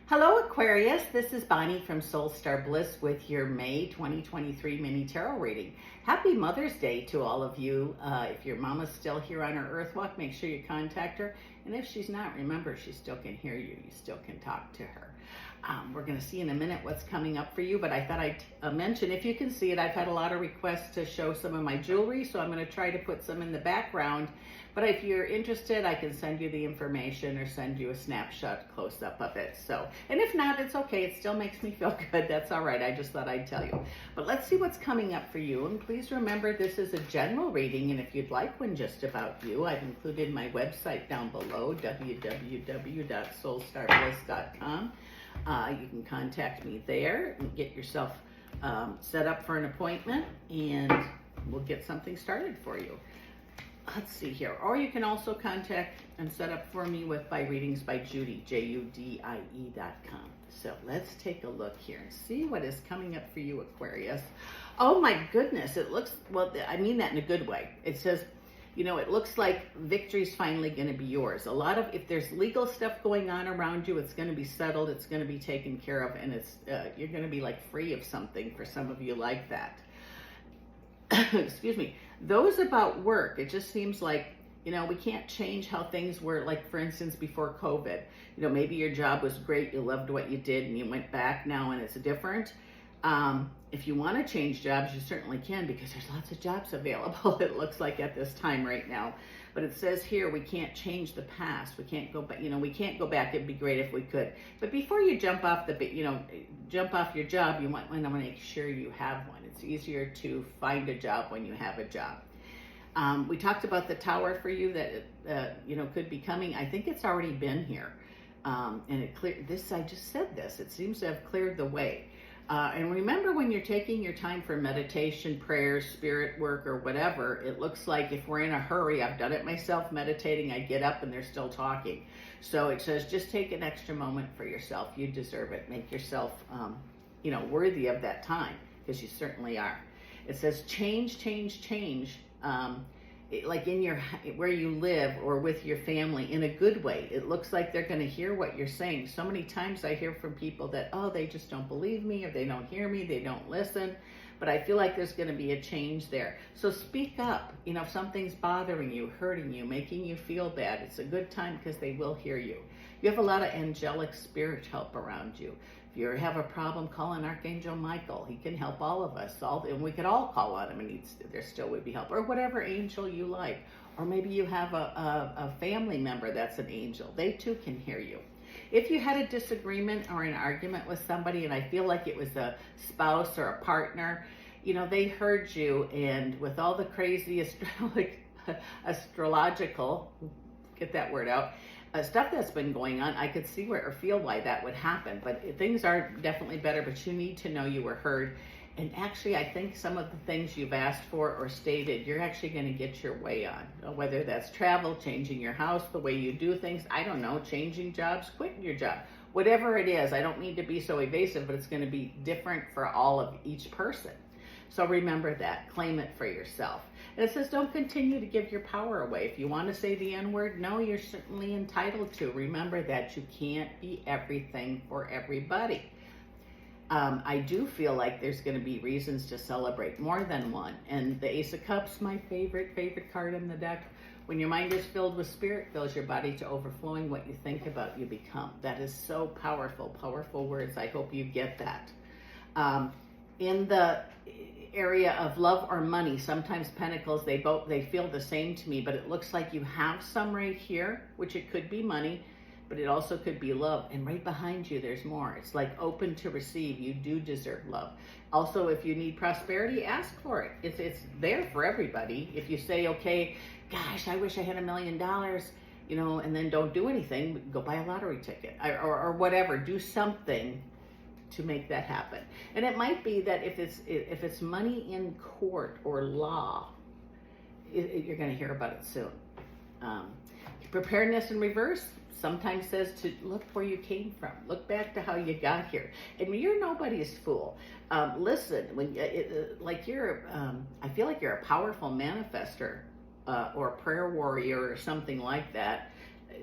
Hello, Aquarius. This is Bonnie from Soul Star Bliss with your May 2023 mini tarot reading. Happy Mother's Day to all of you. If your mama's still here on her Earth walk, make sure you contact her. And if she's not, remember, she still can hear you. You still can talk to her. We're going to see in a minute what's coming up for you, but I thought I'd mention, if you can see it, I've had a lot of requests to show some of my jewelry, so I'm going to try to put some in the background. But if you're interested, I can send you the information or send you a snapshot close-up of it. So, and if not, it's okay. It still makes me feel good. That's all right. I just thought I'd tell you. But let's see what's coming up for you. And please remember, this is a general reading, and if you'd like one just about you, I've included my website down below, www.soulstarbliss.com. You can contact me there and get yourself set up for an appointment, and we'll get something started for you. Let's see here. Or you can also contact and set up for me by readings by Judy, JUDIE.com. So let's take a look here and see what is coming up for you, Aquarius. Oh my goodness, it looks, well, I mean that in a good way. It says, you know, it looks like victory's finally going to be yours. If there's legal stuff going on around you, it's going to be settled, it's going to be taken care of, and you're going to be like free of something. For some of you like that. Excuse me. Those about work, it just seems like, you know, we can't change how things were, like for instance, before COVID. You know, maybe your job was great, you loved what you did, and you went back now and it's different. If you want to change jobs, you certainly can, because there's lots of jobs available, it looks like, at this time right now. But it says here, we can't change the past. We can't go back, you know, we can't go back. It'd be great if we could. But before you jump off your job, you want to make sure you have one. It's easier to find a job when you have a job. We talked about the tower for you that, you know, could be coming. I think it's already been here. And it cleared this, I just said this, it seems to have cleared the way. And remember, when you're taking your time for meditation, prayer, spirit work, or whatever, it looks like if we're in a hurry, I've done it myself, meditating, I get up and they're still talking. So it says, just take an extra moment for yourself. You deserve it. Make yourself, you know, worthy of that time, because you certainly are. It says, change, change, change. Like where you live or with your family, in a good way. It looks like they're going to hear what you're saying. So many times I hear from people that, oh, they just don't believe me, or they don't hear me, they don't listen. But I feel like there's going to be a change there. So speak up. You know, if something's bothering you, hurting you, making you feel bad, it's a good time, because they will hear you. You have a lot of angelic spirit help around you. If you have a problem, call on Archangel Michael. He can help all of us. And we could all call on him, and there still would be help. Or whatever angel you like. Or maybe you have a family member that's an angel. They too can hear you. If you had a disagreement or an argument with somebody, and I feel like it was a spouse or a partner, you know, they heard you, and with all the crazy astrological, get that word out, stuff that's been going on, I could see or feel why that would happen. But things are definitely better, but you need to know you were heard. And actually, I think some of the things you've asked for or stated, you're actually going to get your way on. Whether that's travel, changing your house, the way you do things, I don't know, changing jobs, quitting your job. Whatever it is, I don't need to be so evasive, but it's going to be different for all of each person. So remember that. Claim it for yourself. And it says, don't continue to give your power away. If you want to say the N-word, no, you're certainly entitled to. Remember that you can't be everything for everybody. I do feel like there's going to be reasons to celebrate, more than one. And the Ace of Cups, my favorite card in the deck. When your mind is filled with spirit, fills your body to overflowing. What you think about, you become. That is so powerful, powerful words. I hope you get that. In the area of love or money, sometimes pentacles, they feel the same to me, but it looks like you have some right here, which it could be money, but it also could be love. And right behind you, there's more. It's like open to receive. You do deserve love. Also, if you need prosperity, ask for it. It's there for everybody. If you say, okay, gosh, I wish I had $1 million, you know, and then don't do anything, go buy a lottery ticket or whatever. Do something to make that happen. And it might be that if it's money in court or law, you're going to hear about it soon. Preparedness in reverse sometimes says to look where you came from. Look back to how you got here. And you're nobody's fool. Listen, I feel like you're a powerful manifester or a prayer warrior or something like that.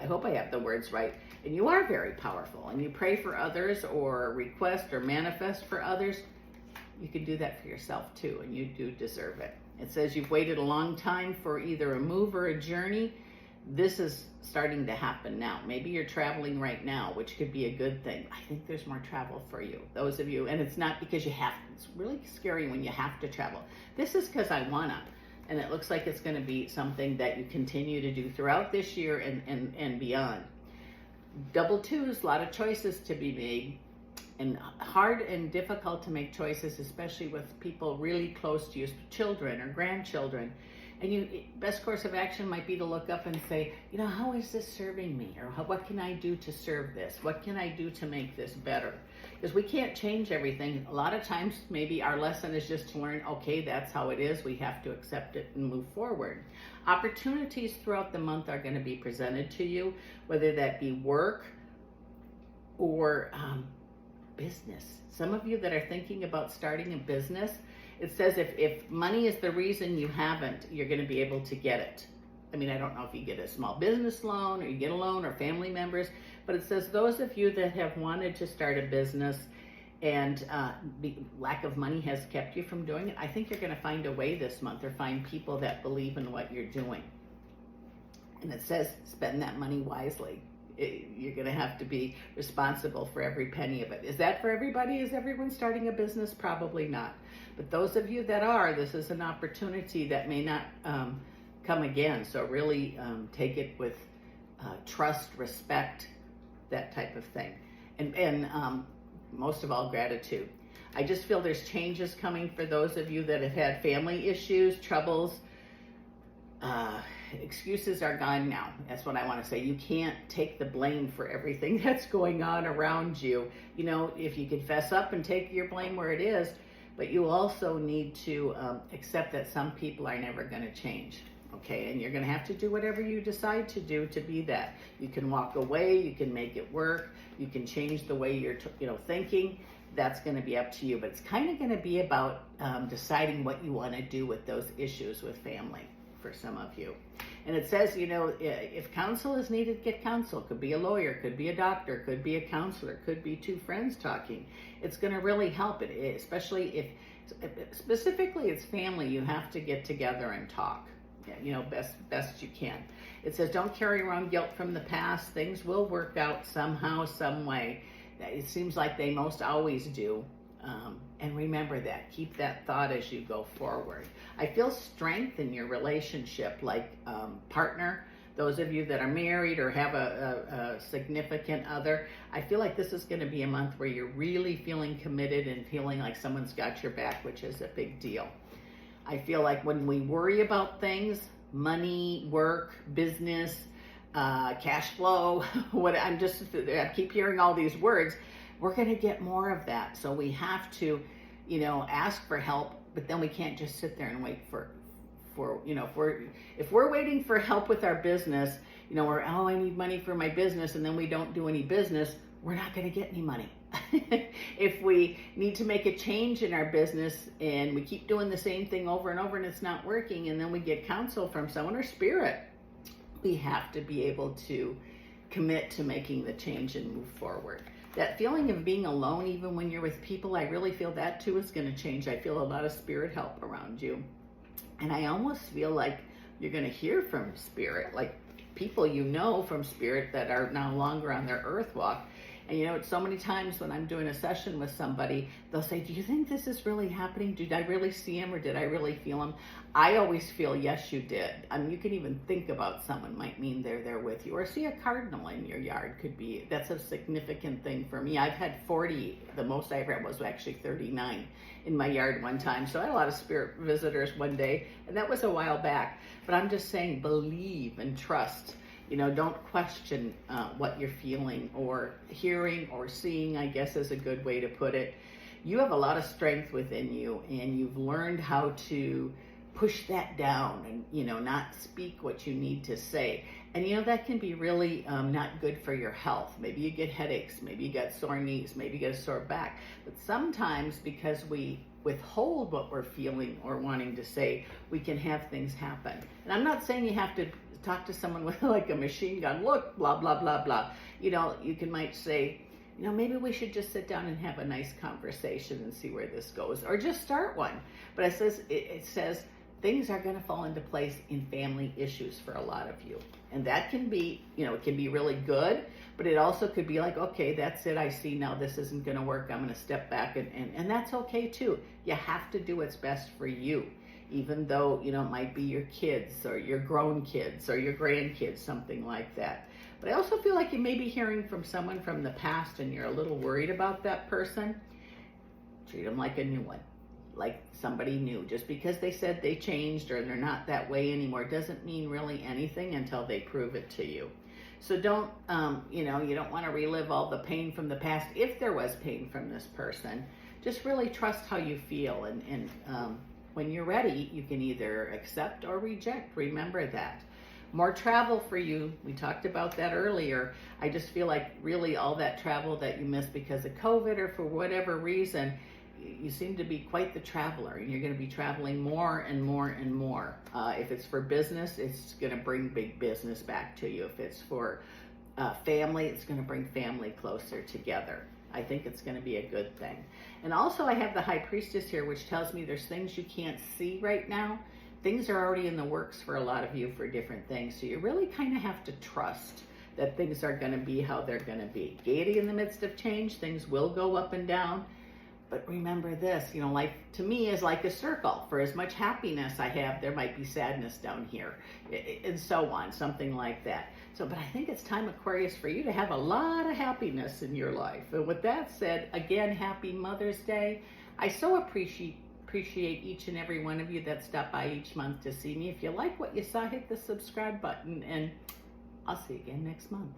I hope I have the words right. And you are very powerful, and you pray for others or request or manifest for others. You can do that for yourself too, and you do deserve it. It says you've waited a long time for either a move or a journey. This is starting to happen now. Maybe you're traveling right now, which could be a good thing. I think there's more travel for you, those of you, and it's not because you have to. It's really scary when you have to travel. This is because I wanna, and it looks like it's gonna be something that you continue to do throughout this year and beyond. Double twos, a lot of choices to be made, and hard and difficult to make choices, especially with people really close to you, children or grandchildren. And best course of action might be to look up and say, how is this serving me? Or what can I do to serve this? What can I do to make this better? Because we can't change everything. A lot of times, maybe our lesson is just to learn, okay, that's how it is. We have to accept it and move forward. Opportunities throughout the month are going to be presented to you, whether that be work or business. Some of you that are thinking about starting a business, it says if money is the reason you haven't, you're going to be able to get it. I mean, I don't know if you get a small business loan or you get a loan or family members, but it says those of you that have wanted to start a business and lack of money has kept you from doing it, I think you're going to find a way this month, or find people that believe in what you're doing. And it says spend that money wisely. You're going to have to be responsible for every penny of it. Is that for everybody? Is everyone starting a business? Probably not. But those of you that are, this is an opportunity that may not come again. So really take it with trust, respect, that type of thing. And most of all, gratitude. I just feel there's changes coming for those of you that have had family issues, troubles. Excuses are gone now. That's what I want to say. You can't take the blame for everything that's going on around you. If you confess up and take your blame where it is, but you also need to accept that some people are never going to change. Okay, and you're going to have to do whatever you decide to do to be that. You can walk away, you can make it work, you can change the way you're thinking. That's going to be up to you, but it's kind of going to be about deciding what you want to do with those issues with family for some of you. And it says, if counsel is needed, get counsel. Could be a lawyer, could be a doctor, could be a counselor, could be two friends talking. It's going to really help it, especially if specifically it's family. You have to get together and talk, best you can. It says don't carry around guilt from the past. Things will work out somehow, some way. It seems like they most always do. And remember that. Keep that thought as you go forward. I feel strength in your relationship, like partner. Those of you that are married or have a significant other, I feel like this is going to be a month where you're really feeling committed and feeling like someone's got your back, which is a big deal. I feel like when we worry about things, money, work, business, cash flow, I keep hearing all these words, we're going to get more of that. So we have to, ask for help, but then we can't just sit there and wait for if we're waiting for help with our business, I need money for my business, and then we don't do any business, we're not going to get any money. If we need to make a change in our business and we keep doing the same thing over and over and it's not working, and then we get counsel from someone or spirit, we have to be able to commit to making the change and move forward. That feeling of being alone, even when you're with people, I really feel that too is going to change. I feel a lot of spirit help around you. And I almost feel like you're going to hear from spirit, like people from spirit that are no longer on their earth walk. And it's so many times when I'm doing a session with somebody, they'll say, do you think this is really happening? Did I really see him, or did I really feel him? I always feel, yes, you did. You can even think about someone might mean they're there with you, or see a cardinal in your yard that's a significant thing for me. I've had 40, the most I ever had was actually 39 in my yard one time. So I had a lot of spirit visitors one day, and that was a while back. But I'm just saying, believe and trust. Don't question what you're feeling or hearing or seeing, I guess is a good way to put it. You have a lot of strength within you, and you've learned how to push that down and, not speak what you need to say. And, that can be really not good for your health. Maybe you get headaches, maybe you got sore knees, maybe you get a sore back. But sometimes because we withhold what we're feeling or wanting to say, we can have things happen. And I'm not saying you have to talk to someone with like a machine gun, look, blah, blah, blah, blah. You know, you might say, you know, maybe we should just sit down and have a nice conversation and see where this goes, or just start one. But it says things are going to fall into place in family issues for a lot of you. And that can be, you know, it can be really good, but it also could be like, okay, that's it. I see now this isn't going to work. I'm going to step back, and that's okay too. You have to do what's best for you, even though, you know, it might be your kids or your grown kids or your grandkids, something like that. But I also feel like you may be hearing from someone from the past and you're a little worried about that person. Treat them like a new one, like somebody new. Just because they said they changed or they're not that way anymore doesn't mean really anything until they prove it to you. So don't, you know, you don't want to relive all the pain from the past. If there was pain from this person, just really trust how you feel. And when you're ready, you can either accept or reject. Remember that. More travel for you. We talked about that earlier. I just feel like really all that travel that you missed because of COVID or for whatever reason, you seem to be quite the traveler, and you're going to be traveling more and more and more. If it's for business, it's going to bring big business back to you. If it's for family, it's going to bring family closer together. I think it's going to be a good thing. And also I have the High Priestess here, which tells me there's things you can't see right now. Things are already in the works for a lot of you for different things. So you really kind of have to trust that things are going to be how they're going to be. Gaiety in the midst of change. Things will go up and down. But remember this, you know, life to me is like a circle. For as much happiness I have, there might be sadness down here, and so on, something like that. So, but I think it's time, Aquarius, for you to have a lot of happiness in your life. And with that said, again, happy Mother's Day. I so appreciate each and every one of you that stop by each month to see me. If you like what you saw, hit the subscribe button, and I'll see you again next month.